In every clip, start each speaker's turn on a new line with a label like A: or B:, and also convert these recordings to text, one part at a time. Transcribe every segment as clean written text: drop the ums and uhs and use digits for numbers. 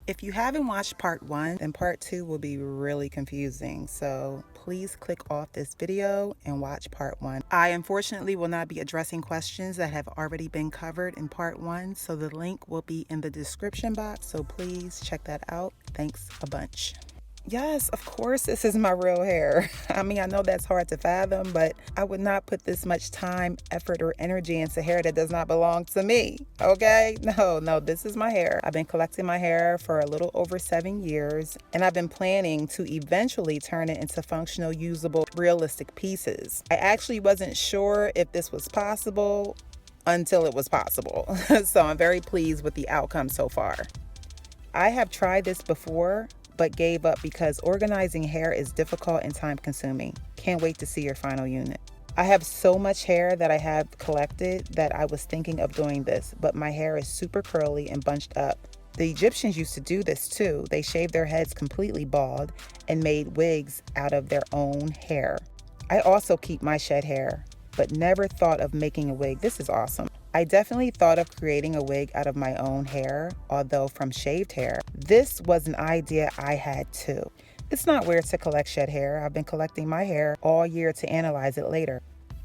A: If you haven't watched part 1, then part 2 will be really confusing. So please click off this video and watch part 1. I unfortunately will not be addressing questions that have already been covered in part 1. So the link will be in the description box. So please check that out. Thanks a bunch. Yes, of course, this is my real hair. I mean, I know that's hard to fathom, but I would not put this much time, effort, or energy into hair that does not belong to me. Okay? No, this is my hair. I've been collecting my hair for a little over 7 years, and I've been planning to eventually turn it into functional, usable, realistic pieces. I actually wasn't sure if this was possible until it was possible. So I'm very pleased with the outcome so far. I have tried this before, but gave up because organizing hair is difficult and time consuming. Can't wait to see your final unit. I have so much hair that I have collected that I was thinking of doing this, but my hair is super curly and bunched up. The Egyptians used to do this too. They shaved their heads completely bald and made wigs out of their own hair. I also keep my shed hair, but never thought of making a wig. This is awesome. I definitely thought of creating a wig out of my own hair, although from shaved hair. This was an idea I had too. It's not weird to collect shed hair. I've been collecting my hair all year to analyze it later.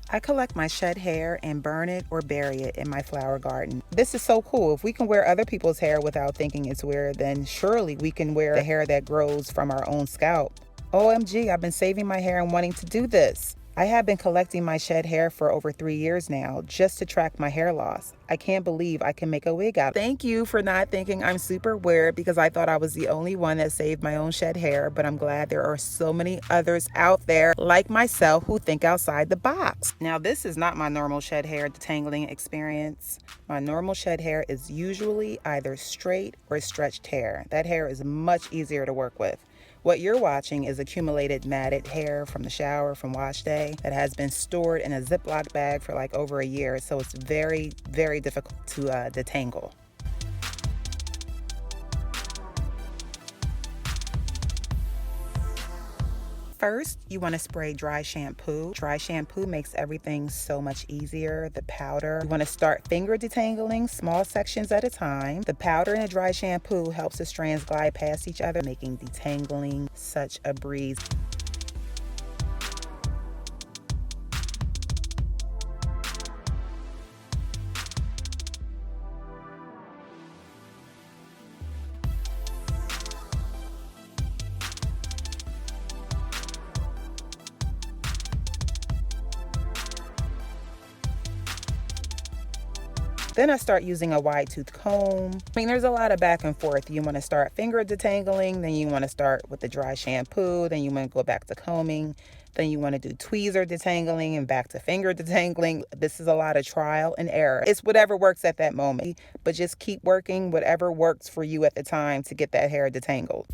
A: I collect my shed hair and burn it or bury it in my flower garden. This is so cool. If we can wear other people's hair without thinking it's weird, then surely we can wear the hair that grows from our own scalp. OMG, I've been saving my hair and wanting to do this. I have been collecting my shed hair for over 3 years now just to track my hair loss. I can't believe I can make a wig out of it. Thank you for not thinking I'm super weird because I thought I was the only one that saved my own shed hair, but I'm glad there are so many others out there like myself who think outside the box. Now, this is not my normal shed hair detangling experience. My normal shed hair is usually either straight or stretched hair. That hair is much easier to work with. What you're watching is accumulated matted hair from the shower from wash day that has been stored in a Ziploc bag for like over a year, so it's very, very difficult to detangle. First, you want to spray dry shampoo. Dry shampoo makes everything so much easier. The powder, you want to start finger detangling, small sections at a time. The powder and the dry shampoo helps the strands glide past each other, making detangling such a breeze. Then I start using a wide tooth comb. I mean, there's a lot of back and forth. You want to start finger detangling, then you want to start with the dry shampoo, then you want to go back to combing, then you want to do tweezer detangling and back to finger detangling. This is a lot of trial and error. It's whatever works at that moment, but just keep working whatever works for you at the time to get that hair detangled.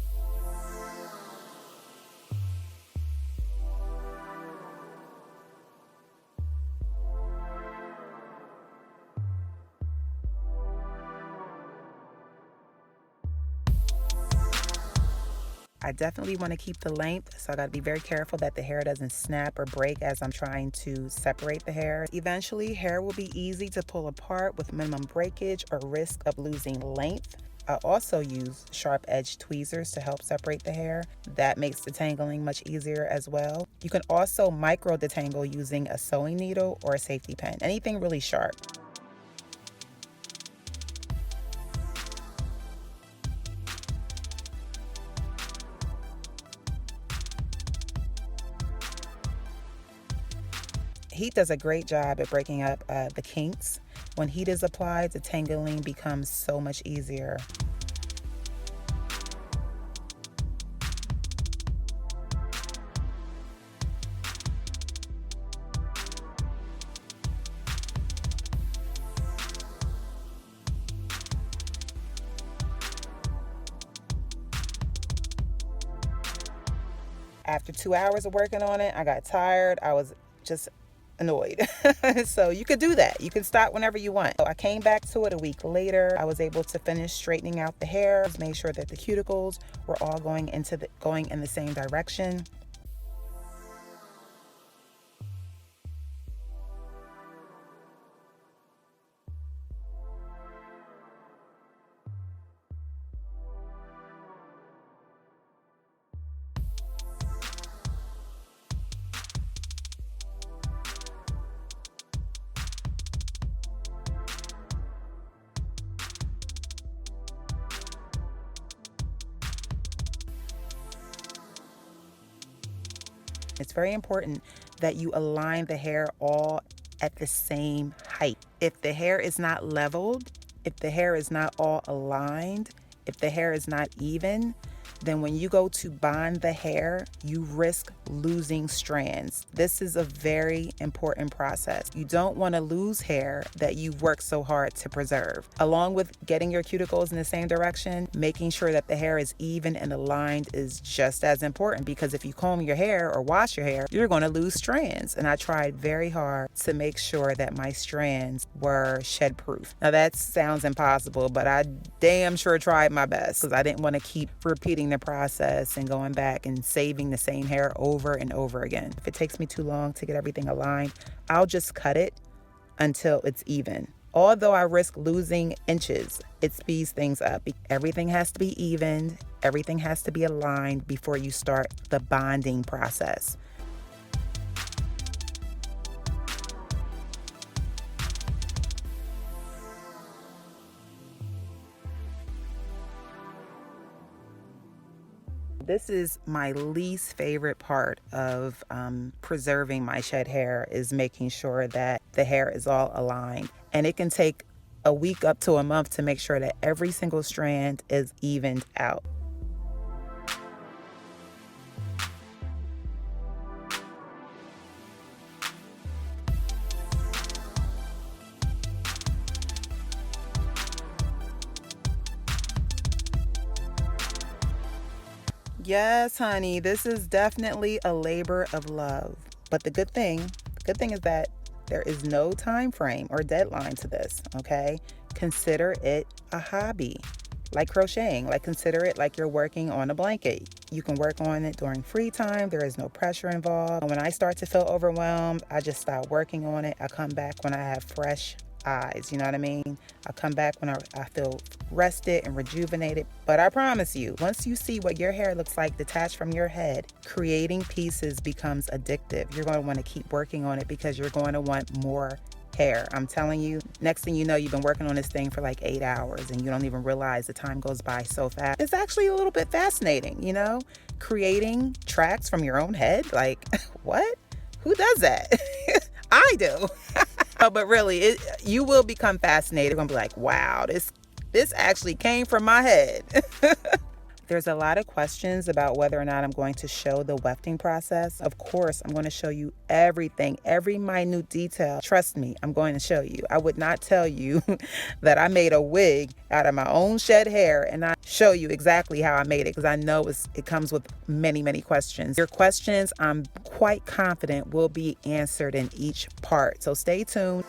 A: I definitely want to keep the length, so I got to be very careful that the hair doesn't snap or break as I'm trying to separate the hair. Eventually, hair will be easy to pull apart with minimum breakage or risk of losing length. I also use sharp edge tweezers to help separate the hair. That makes detangling much easier as well. You can also micro detangle using a sewing needle or a safety pin, anything really sharp. Heat does a great job at breaking up the kinks. When heat is applied, detangling becomes so much easier. After 2 hours of working on it, I got tired. I was just annoyed. So you could do that. You can stop whenever you want. So I came back to it a week later. I was able to finish straightening out the hair, made sure that the cuticles were all going in the same direction. It's very important that you align the hair all at the same height. If the hair is not leveled, if the hair is not all aligned, if the hair is not even, then when you go to bond the hair, you risk losing strands. This is a very important process. You don't want to lose hair that you've worked so hard to preserve. Along with getting your cuticles in the same direction, making sure that the hair is even and aligned is just as important, because if you comb your hair or wash your hair, you're going to lose strands. And I tried very hard to make sure that my strands were shed proof. Now that sounds impossible, but I damn sure tried my best, because I didn't want to keep repeating the process and going back and saving the same hair over and over again. If it takes me too long to get everything aligned, I'll just cut it until it's even. Although I risk losing inches, it speeds things up. Everything has to be evened, everything has to be aligned before you start the bonding process. This is my least favorite part of preserving my shed hair, is making sure that the hair is all aligned. And it can take a week up to a month to make sure that every single strand is evened out. Yes, honey, this is definitely a labor of love. But the good thing is that there is no time frame or deadline to this, okay? Consider it a hobby, like crocheting. Like, consider it like you're working on a blanket. You can work on it during free time. There is no pressure involved. When I start to feel overwhelmed, I just stop working on it. I come back when I have fresh eyes, you know what I mean? I come back when I feel rested and rejuvenated. But I promise you, once you see what your hair looks like detached from your head, creating pieces becomes addictive. You're going to want to keep working on it because you're going to want more hair. I'm telling you, next thing you know, you've been working on this thing for like 8 hours and you don't even realize the time goes by so fast. It's actually a little bit fascinating, you know? Creating tracks from your own head. Like, what? Who does that? I do. But really, you will become fascinated. You're gonna be like, wow, this actually came from my head. There's a lot of questions about whether or not I'm going to show the wefting process. Of course, I'm going to show you everything, every minute detail. Trust me, I'm going to show you. I would not tell you that I made a wig out of my own shed hair and not show you exactly how I made it, because I know it comes with many, many questions. Your questions, I'm quite confident, will be answered in each part. So stay tuned.